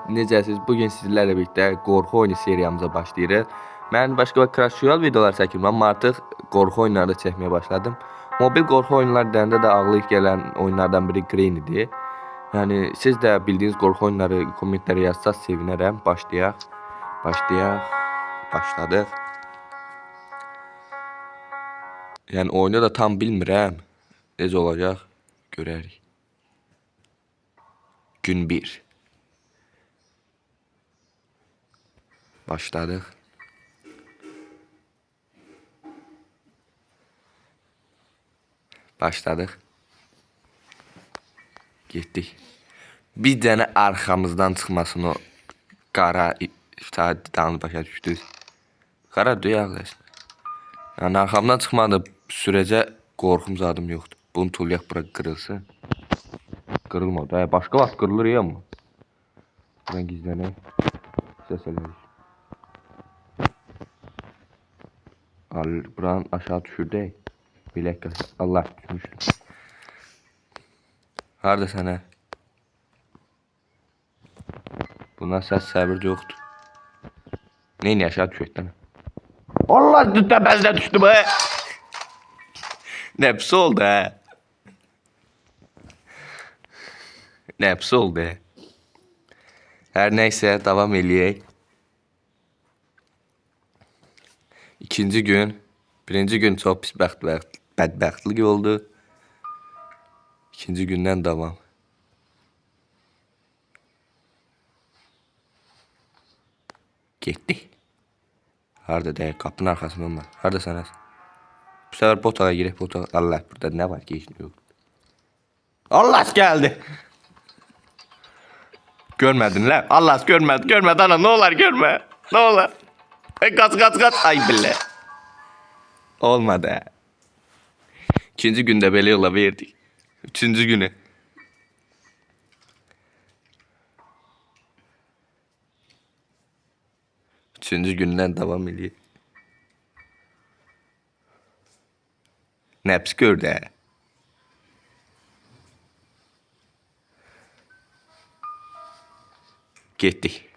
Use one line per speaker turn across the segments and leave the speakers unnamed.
Necəsiz? Bugün sizlərlə birlikdə qorxu oyunu seriyamıza başlayırıq. Mən başqa Crash Royale videolar çəkirəm, amma artıq qorxu oyunları da çəkməyə başladım. Mobil qorxu oyunları deyəndə də ağlı ilk gələn oyunlardan biri Green idi. Yəni siz də bildiyiniz qorxu oyunları kommentlərə yazsaz sevinərəm. Başlayaq. Başladıq. Yəni oyunu da tam bilmirəm. Necə olacaq? Görərik. Gün 1. Başladık. Getdik. Bir dənə arxamızdan çıxmasını o qara danı başa düşdük. Qara duyaq. Yəni arxamdan çıxmadı sürəcə qorxum zadım yoxdur. Bunu tulluyaq bura qırılsın. Qırılmadı. Başqa vaxt qırılır ya mı? Buradan gizlənək. Səs elədik. Buranın aşağı düşürdək. Bilək qal. Allah düşmüşdüm. Harada sənə? Buna səs səbir yoxdur. Neyini aşağı düşəkdən? Allah təpəzinə düşdü be. Ne pis oldu he? Ne pis oldu he? Her neyse devam eləyək. İkinci gün. Birinci gün çok pis bədbəxtlik oldu. İkinci gündən devam. Getdik. Harada deyək, qapının arxasında olmaz. Harada sənəs? Bu sefer bu otağa girək, bu otağa. Allah, burada ne var ki, heç nə yox. Allah geldi. Görmedin lan. Allah görmedi ana, ne olar görme. Ne olar. Kaç. Ay bile. Olmadı he. İkinci günde belə yola verdik. Üçüncü günü. Üçüncü gündən devam ediyor. Nəps gördü he. Getdik.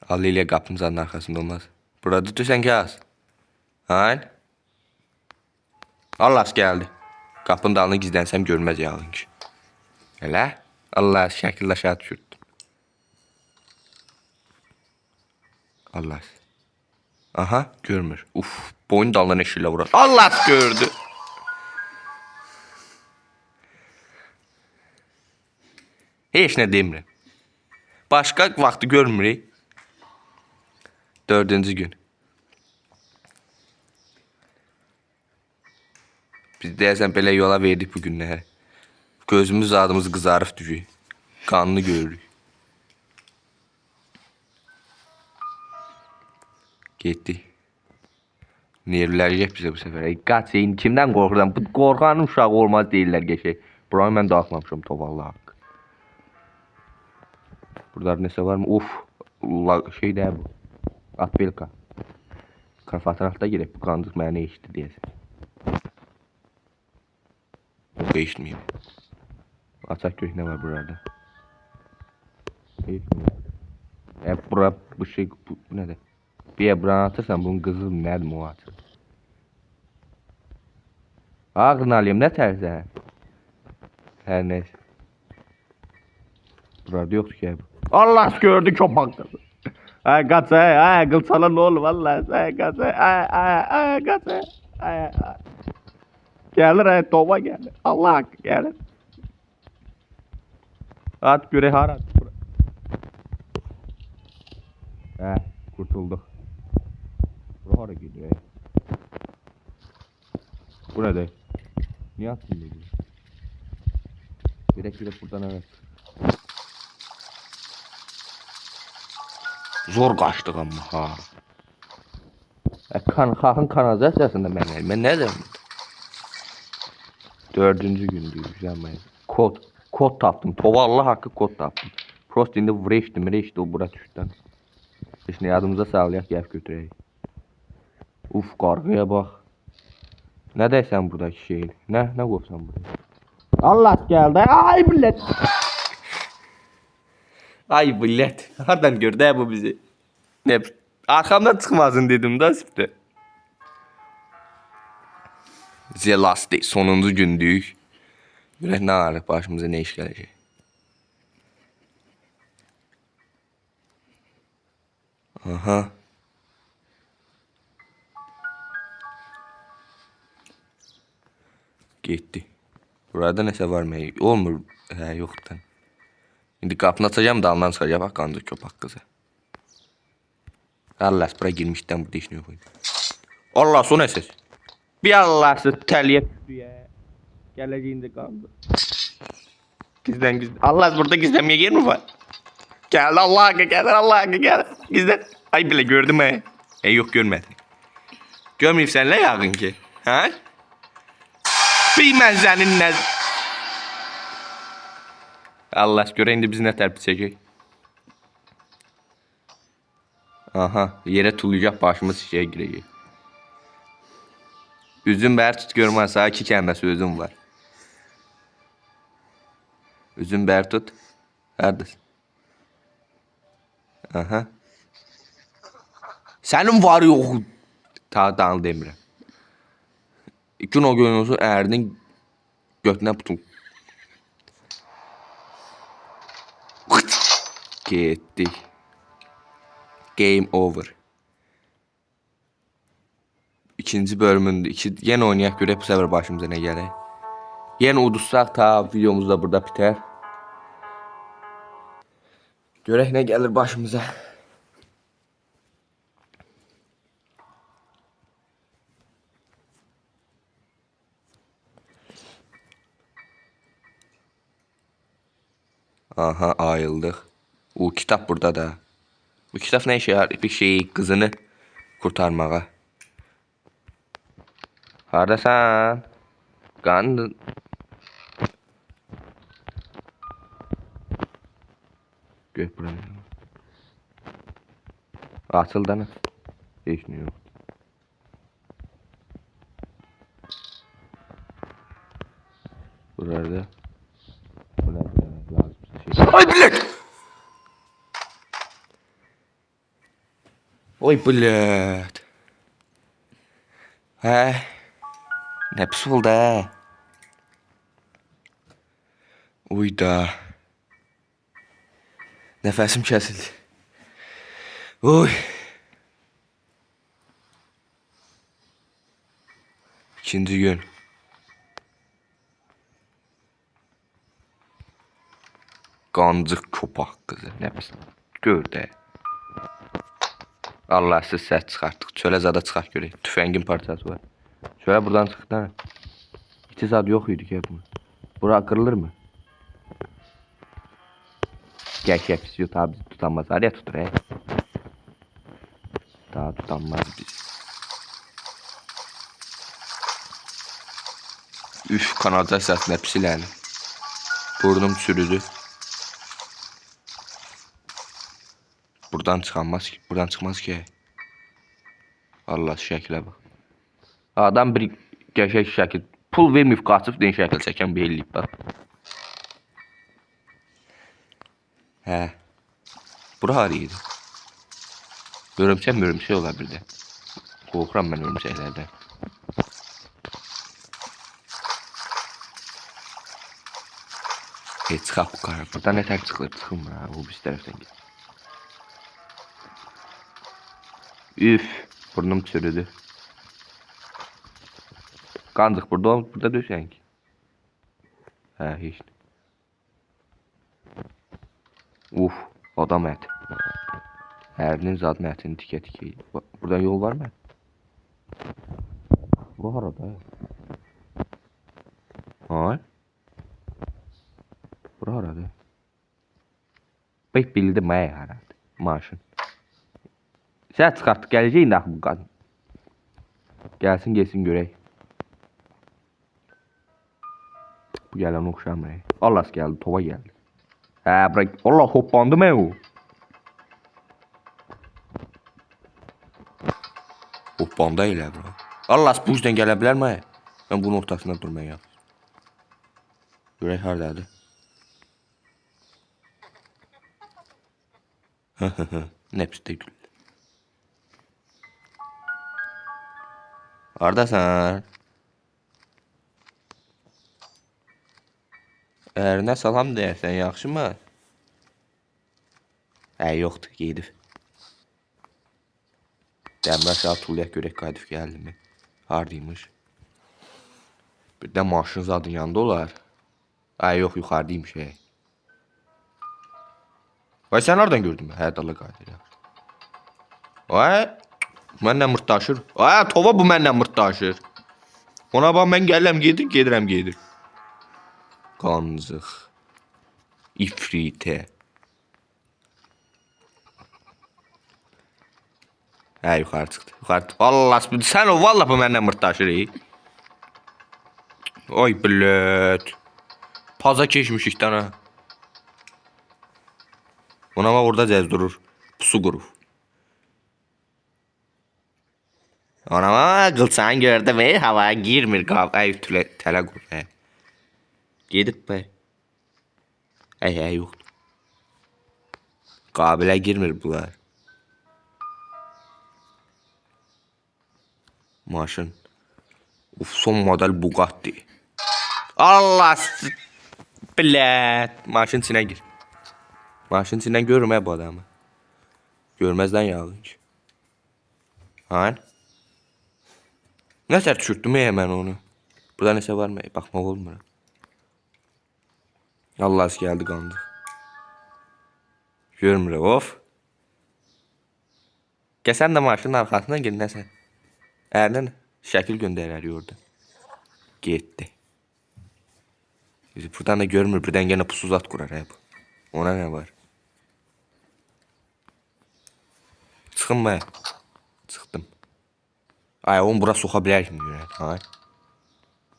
Ali ile qapımızın arxasında olmaz. Burada düşən kəs. Hayır. Allah geldi. Qapının dalını gizlənsəm görməz yağın ki. Elə? Allah şəkildə aşağı düşürdüm. Allah. Aha görmür. Uf, boyun dalından eşiyle vurar. Allah gördü. Heç nə demirəm. Başqa vaxtı görmürük. Dördüncü gün. Biz deyəsən belə yola verdik bu günləri. Gözümüz adımız qızarıb düşür. Qanlı görürük. Getdik. Nervləyəcək bizə bu səfər. Qaç, kimdən qorxuram? Bu qorxanın uşağı olmaz deyirlər geçək. Buraya mən daxmamışam tovallı haqq. Burada nəsə var mı? Uf. Şey də bu. Atbelka. Fotoğrafda girək. Bu qandıq mənə eşitdi deyəsən. Yok eşitmeyeyim. Açak görək nə var burada. Hep bura bu şey bu nədir? Bir buranı atırsan bunun qızıl nədir o atır. Ağrını alayım nə tərsən? Hər neyse. Burada yoktu ki. Allah gördü köpək. Ay kaç ay qılçala ne olur vallahi ay kaç ay kaç ay. Gelir ay tova gelir. Allah gelir. At göre harat. Kurtulduk. Buraya gidiyor. Bu ne de? Niye attın dedi? Direkt buradan evet. Zor kaçtık ama ha. Kalkın kanalizasyasında ben ne dedim? Dördüncü gün diyor güzel mi? Kod taptım. Tovallı hakkı kod taptım. Prost indi vreşti o bura düştü. Şimdi yardımıza sağlayak gəlib götürək. Uf qarğıya bax. Ne deyirsən buradaki şeyin? Ne qopsan burada? Allah geldi. Ay millet. Ay millet. Hardan gördü ya bu bizi? Ne? Arkamdan çıkmasın dedim da sipte. The last day. Sonuncu gündük. Görək ne var? Başımıza ne iş gelecek? Aha. Getdi. Burada nəsə var mı? Olmur. Hə, yoxdur. İndi qapını açacağım, dalından çıxacaq. Bax, qandı köpək qızı. Allah, bura girmişdən burada iş yox. Allah, son əsas. Bir Allah'sı təliyə düşdü ya. Gələcəyində qandı. Gizlən. Allah, burada gizlənməyə yer mi var? Geldi Allah hakkı geldi Allah hakkı geldi. Gizlen. Ay bile gördüm he. Yok görmedi. Görmeyip sen ne yakın ki? Ha? Bilmez senin ne... Allah göre indi bizi ne terpisecek. Aha yere tuluyacak başımız şişeye girecek. Üzüm bər tut görmez. Ha iki kəlməsi üzüm var. Üzüm bər tut. Neredesin? Aha. Senin var yok. Ta dağını demirəm. İki o görünüyorsun ərinin götüne tutun. Getdik. Game over. İkinci bölümündür. Yine oynayaq görək bu səfər başımıza nə gəlir. Yine udursaq ta videomuz da burada biter. Görək nə gəlir başımıza. Aha ayıldıq. O kitap burada da. Bu kitap ne işe yarar? Bir şey kızını kurtarmağa. Haradasan? Qandın. Gör buraya. Açıldı ana. Hiç ne yok. Burada. Burada lazım şey. Ay bilek! Oy блядь. He. Ne pis oldu he. Uyda. Nefesim kesildi. Oy. İkinci gün. Qancıq köpək qızı. Ne pis. Gör də. Allahsız səs çıxartdıq. Çölə zada çıxaq görək. Tüfəngin parçası var. Çölə buradan çıxdı. İki zad yox idi ki bu. Bura kırılır mı? Gerçek pisiyor tabi bizi tutamaz. Araya tutur he. Daha tutamaz bizi. Üf kanalizasyon pis yani. Burnum çürüdü. Buradan çıkamaz ki. Buradan çıkmaz ki. Allah şəklə bak. Adam bir gerçek şəkil. Pul verməyib qaçıb den şəkil çəkən bir eləyib bak. Hə. Bura haraydı? Örümçək ola bir də. Qorxuram mən örümçəklərdən. Heç çıxaq bu qara. Buradan nə tək çıxılır? Çıxılmır ha. O biz tərəfdən gəlir. Üf. Burnum çürüdü. Qancıq burada döşən ki. Hə, heç. Uf, adam əti. Ərinin zadın ətini tikə-tikə. Buradan yol var mı? Bu harada? Ay. Bura harada? Bək bildim mən harada. Maşın. Sən çıxartdıq, gələcək indi axı bu qadın. Gəlsin, gelsin görək. Bu gələn oxşamır. Allah gəldi, tova gəldi. Hə, bırak. Allah hoppandı mı o? Hoppandı elə bura. Allah bu yüzden gələ bilər mi? Ben bunun ortasında durmayayım. Görək haradadır. Hepsi de gül. Hardasan? Ərinə salam deyərsən, yaxşı mı? Yoxdur, gedib. Dəmir aşağı tulluyaq görək qayıdıb gəldi mi? Hardaymış? Bir də maşın zadın yanında olar. Yox, yuxarıdaymış. Vay, sən hardan gördün? Dala qayıdır. Vay, mənlə mırtdaşır. Tova bu mənlə mırtdaşır. Ona bax, mən gələm, gedirəm. Qanzıq. İfritə. Yuxarı çıxdı. Allah, sən o valla bu mənlə mırtdaşır. Oy blöd. Paza keçmişik dana. Ona bax, orada cəz durur. Pusu qurur. Ona bax, qılçağın gördü və havaya girmir. Tələ qurur. Gedib bə. Yoxdur. Qabilə girmir bunlar. Maşın. Son model Bugatti. Allah. Blət. Maşın içinə gir. Maşın içindən görürüm bu adamı. Görməzdən yağın ki. Nəsə düşürtdüm mən onu. Burada nəsə var mı? Baxmaq olmur. Allah gəldi qandı. Görmürəm, of. Gəlsən də maşının arxasından gel nəsə. Ərindən şəkil göndərərik orada. Getdi. Buradan da görmür, birdən yenə pusu zat qurar. Ona nə var? Çıxın mı? Çıxdım. Onu bura soxa bilər kimi görən.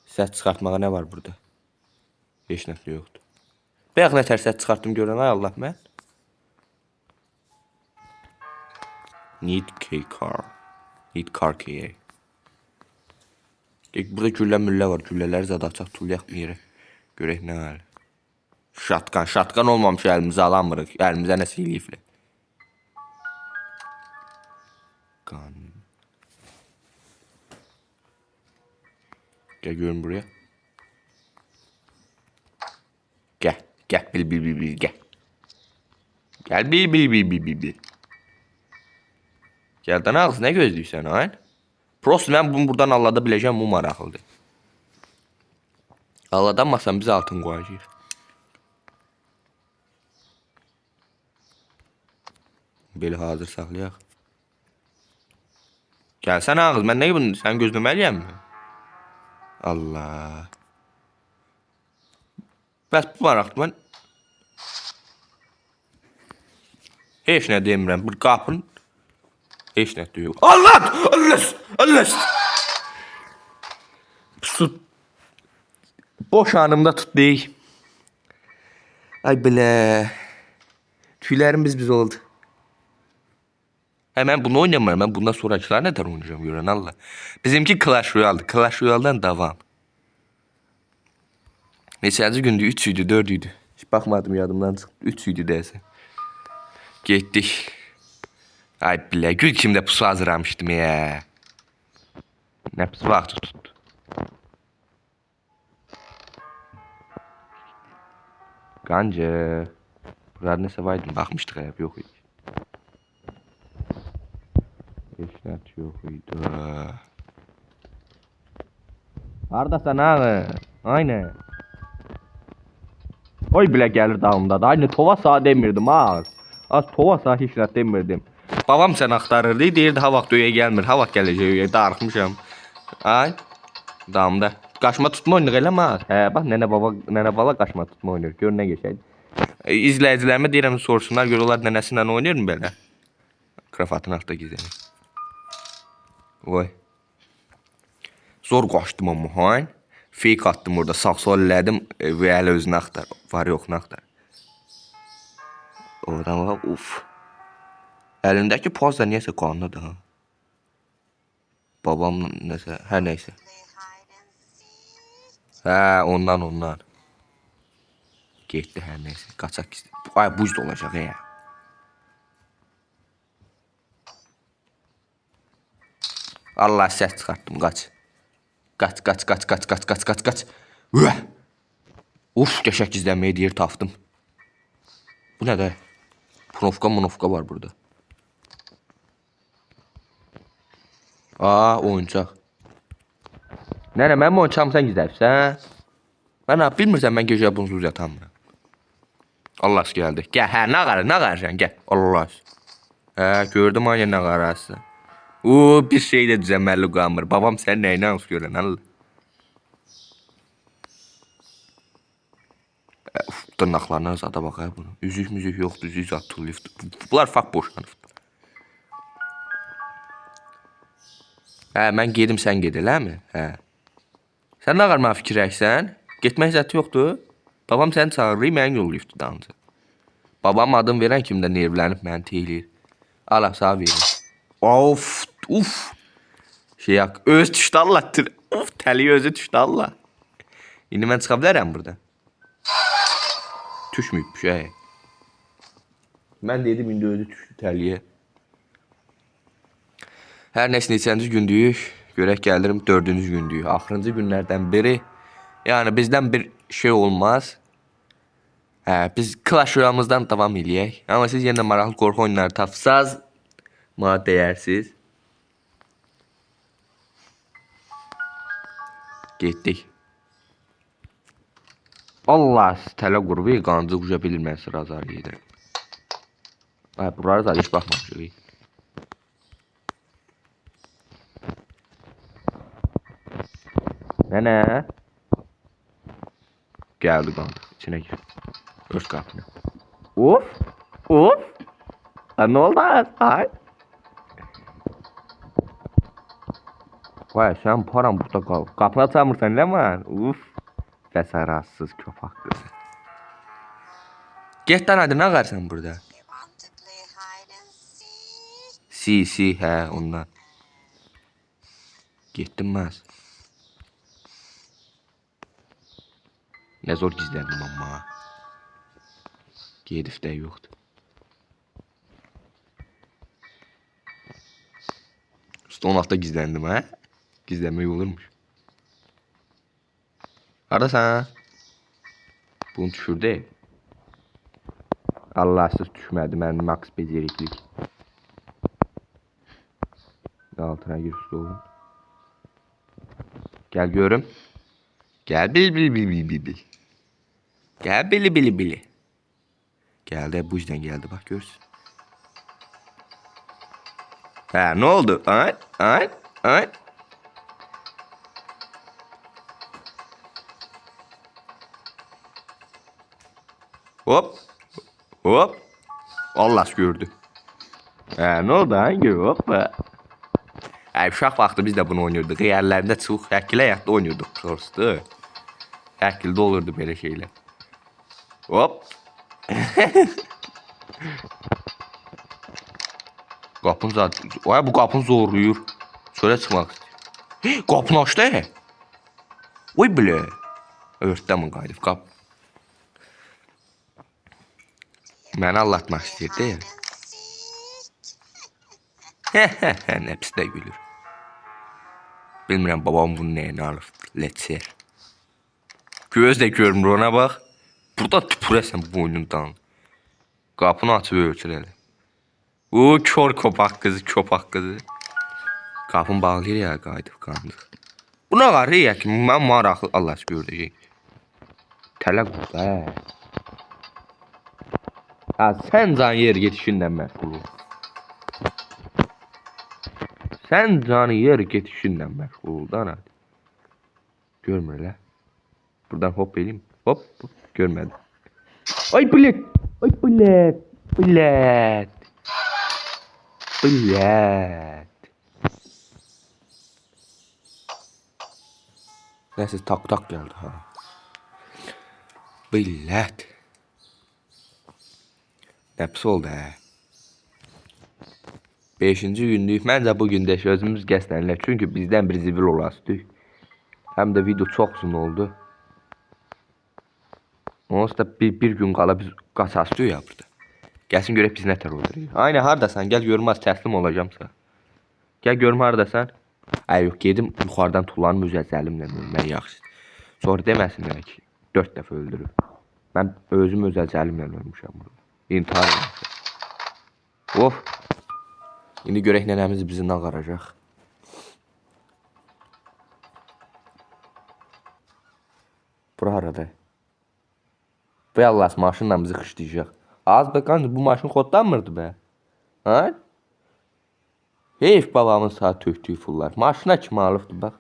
Səs çıxartmağa nə var burada? Heç nəsə yoxdur. Bayaq nə tər səs çıxartdım görən, Allah mən. Need car key. Burada güllə müllə var. Güllələri zada açaq tulluyaq bir yerə. Görək nə var. Şatqan olmamış əlimizə alamırıq. Əlimizə nəsə eləyiflər. Qan. Gəl görün buraya. Gəl. Bil. Gəl. Gəl bil. Gəldən ağız nə gözləyirsən, Prost mən bunu buradan allada biləcəm, bu maraqlıdır. Alladanmasan biz altın qoyacağıq. Belə hazır saxlayaq. Gəlsən ağız, mən nə bunu sən gözləməliyəm mi? Allah. Bəs bu maraqdır, mən heç nə demirəm, bir qapın heç nə deyil. Allah! Su boş anımda tut deyik. Ay belə. Tüylərimiz biz oldu. Mən bunu oynamıyorum. Ben bundan sonrakiler neden oynayacağım görən Allah. Bizimki Clash Royale'dı. Clash Royale'dan devam. Neçənci gündü? 3 idi, 4 idi. Hiç bakmadım, yadımdan çıxdı. 3 idi deyəsən. Getdik. Ay bilə, gül kimdə pusu hazırlamışdım ya. Nə pis vaxtı tutdu. Qancı. Burada nəsə var idi, baxmışdıq ya, yox idi. Heç nə yox idi. Hardasan ağı? Aynen. Oy bilə gəlir dağımda da. Aynı tova sağ demirdim ha. Az tova sağ heç nə demirdim. Babam sən axtarırdı, deyirdi ha vaxt öyə gəlmir, ha vaxt gələcək öyə, darıxmışam. Ay, damda. Qaşma tutma oynayır eləmə. Bax nənə bala qaşma tutma oynayır. Gör nə geçəydi. İzləyicilərimə deyirəm sorsunlar, görürlər nənəsi ilə oynayır mı belə? Kravatın altında gizlənir. Vay. Zor qaçdım amma hayn. Fake attım orada, sağ-sol elədim və hələ özünü axtar. Var yoxunu axtar. Oradan bax, uf. Əlindəki poz da niyəsə qanlıdır ha. Babamla nəsə, hər nəysə. Ondan. Getdi hər nəysə, qaçaq gizli. Ay, buc da olacaq ya. Allah səs çıxartdım, qaç. Qaç. Üah! Uf, qəşəng gizlənməyə yer tapdım. Bu nə də? Punovka var burada. Aa, oyuncaq. Nənə, mənim oyuncağımı sən gizləyirsən? Mən bilmirsən, mən gecə bunsuz yatamıram. Allah gəldi. Gəl, hə, nə qarırsan, gəl. Allah. Hə, gördüm aynı nə qararsan. Bir şey də düzəməli qalmır. Babam sən nəyinə ans görən, Allah. Dırnaqlarına zada bax, hə, bunu. Müzik yoxdur, üzük zat tuluyubdur. Bunlar fakt boşanıbdır. Hə, mən gedim, sən ged, eləmi? Hə. Sən nə qarma fikirləşsən? Getmək zəti yoxdur. Babam səni çağırır, məni yollayıbdır dalınca. Babam adım verən kimi də nervlənib məni teyləyir. Allah sağ verin. Of. Şey yak, öz düşdü Allah. Of, təliyi özü düşdü Allah. İndi mən çıxa bilərəm burada. Düşməyib bir şey. Mən dedim, indi özü düşdü təliyə. Hər nəsə neçənci gündür, görək gəlirim 4-cü gündür. Axırıncı günlərdən biri. Yəni bizdən bir şey olmaz. Hə, biz Clash Royale-mızdan davam eləyək. Amma siz yenə maraqlı qorxu oyunları tapsaz, mənə dəyərsiz. Getdik. Allah, tələ qurbi, qancıq uca bilir mən sıra azar yedirəm. Ay, buralara zaten hiç baxmamışıq. Nənə? Gəldi qancıq, içinə gir. Öz qapını. Of. Ne oldu? Ay. Vay, sen param burada qal. Qapını açamırsan, nə var? Uf. Fəsaratsız köpək qızı. Get lan, hadi, nə qarsan burada? Si, hə, ondan. Getdim məz. Nə zor gizləndim amma. Gedif də yoxdur. Stone altda gizləndim, hə? Gizlənmək olurmuş. Haradasan? Bunu düşürdü. Allahsız düşmədi, mən max beceriklik. Altına gir, üstü olun. Gel görüm. Gel bil. Gel bili. Geldi, bu yüzden geldi, bak görsün. Ha, ne oldu? Ay. Hop. Allah gördü. Ha, ne oldu? Hangi hoppa? Ay, uşaq vaxtı biz də bunu oynuyorduk. Yerlərində çıxıq, həkilə həyatda oynuyorduk. Sorstu. Həkildə olurdu belə şeylər. Hop. Qapını zaten... Ay, bu qapını zorluyur. Şöyle çıxmaq istəyir. Qapını açdı. Oy bilə. Örtdəmin qayıdıb qap. Məni anlatmaq istəyirdi. Ne pis də gülür. Bilmirəm babam bunun nəyini alır. Let's göz də görmür, ona bax. Burada tüpürəsən bu oyundan. Qapını açıb ölçür elə. Kör köpək qızı. Qapını bağlayır ya, qayıdıb qandıq. Buna qarı ya ki, mən maraqlı Allah gördəcək. Tələ qurda, hə. Ha, sən can yer getişinlə məşğul ol. Sən canı yer getişinlə məşğul ol da, hadi. Görmür elə. Buradan hop eləyim. Hop. Görmədim. Ay bilet. Neyse, tak geldi ha. Bilet. Ne pis oldu ha. 5-ci gündük. Məncə bu gün də özümüz gəslənilər. Çünki bizdən bir zivil olasıdır. Həm də video çox uzun oldu. Onsuz da bir gün qala biz qaçasıyıq ya burada. Gəlsin görək biz nətər olur. Aynı hardasan? Gəl görmez təslim olacağım sana. Gəl görmə hardasan? Ay yox, gedim yuxarıdan tullanım öz əzəlimlə ölmək yaxşıdır. Sonra deməsinlər ki, 4 dəfə öldürüb. Mən özüm öz əzəlimlə ölmüşəm burada. İntihar etmişəm. Of. İndi görək nənəmiz bizi nə qaracaq. Bura harada? Bu yallas maşınla bizi xışlayacaq. Az be kanka, bu maşın kodlanmırdı be. Ha? Heyf babamın saat töktüyü fullar. Maşına kimi alıbdı bax.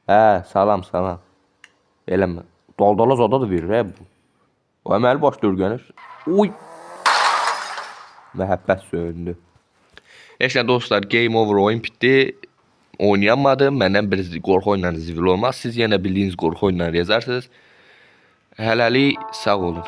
Hə, salam salam. Eləmə. Daldala zada da verir hə bu. O əməli baş dörgənir. Uy. Məhəbbət söndü. Heç nə dostlar, game over, oyun bitdi. Oynayamadım. Məndən bir qorxu oyunları zivil olmaz. Siz yenə bildiyiniz qorxu oyunları yazarsınız. Hələlik sağ olun.